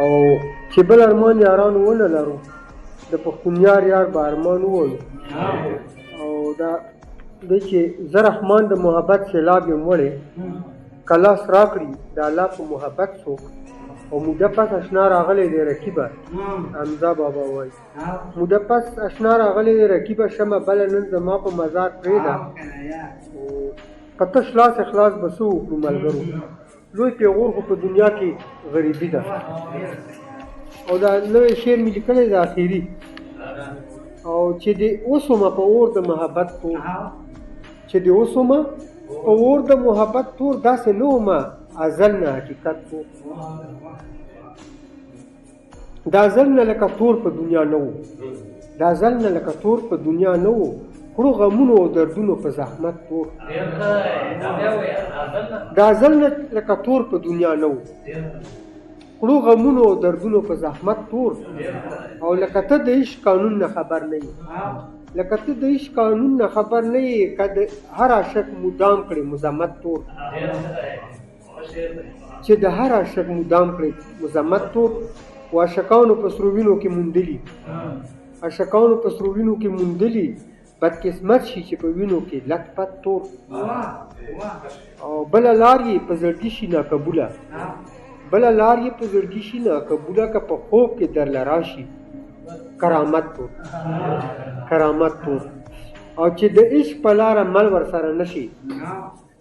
او چې بل ارمان یاران ونه لرو د پښتون یار به ارمان ووایو او دا دی چې زه رحمان د محبت سیلاب یم وړی که لاس راکړي د الله په محبت څوک او موده پس اشنا راغلی دی رقیبه حمزه بابا وایي موده پس اشنا راغلی دی رقیبه شمه بله نن زما په مزار پرېږده په تش لاس اخلاص به څه وکړو ملګرو لوی پیغور خو په دنیا کې غریبي ده او دا نوی شعر مې لیکلی د اخري او چې د اوسمه په اور د محبت تور چې د اوسمه په اور د محبت تور داسې نه ومه ازل نه حقیقت تور دا ازل نه لکه تور په دنیا نه و دا ازل نه لکه تور په دنیا نه و کړو غمونو او دردونو په زحمت تور دا ازل نه لکه تور په دنیا نه و کړو غمونو او دردونو په زحمت تور او لکه ته د عشق قانون نه خبر نه یې لکه ته د عشق قانون نه خبر نه یې که د هر عاشق مدام کړې مذمت تور چې د هر عاشق مدام کړې مذمت تور و عاشقانو په سرو وینو کې موندلي عاشقانو په سرو وینو کې موندلي بدقسمت شي چې په وینو کې لت پت تور او بله لار یې په زړګي شي ناقبوله بله لار یې په زړګي شي ناقبوله که په خوب کې درله راشي کرامت تور کرامت تور او چې د عشق په لاره مل ورسره نشي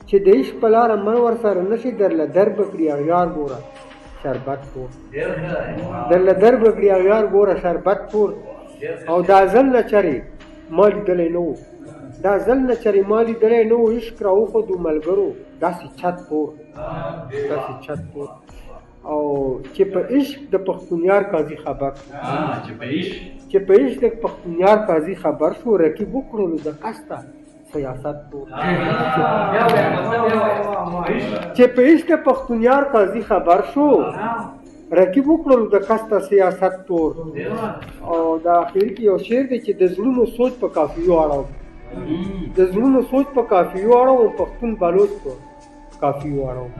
چې د عشق په لاره مل ورسره نشي درله در بکړي اغیار ګوره شربت تور درله در بکړي اغیار ګوره شربت تور او دا ځل نه چرې ما لیدلی نه و دا ځل نه چرې ما لیدلی نه و عشق راوښودو ملګرو داسې چت تور داسې چت تور او چې په عشق د پښتونیار قاضي خبر چې په عشق د پښتونیار قاضي خبر شو رقیب وکړلو د قصده سیاست تور چې په عشق د پښتونیار قاضي خبر شو رقیب وکړلو د قصده سیاست تور او د اخر کې یو شعر دی چې د زړونو سوچ په کافیو اړوم د زړونو سوچ په کافیو اړوم پښتون بلوچ په کافیو اړوم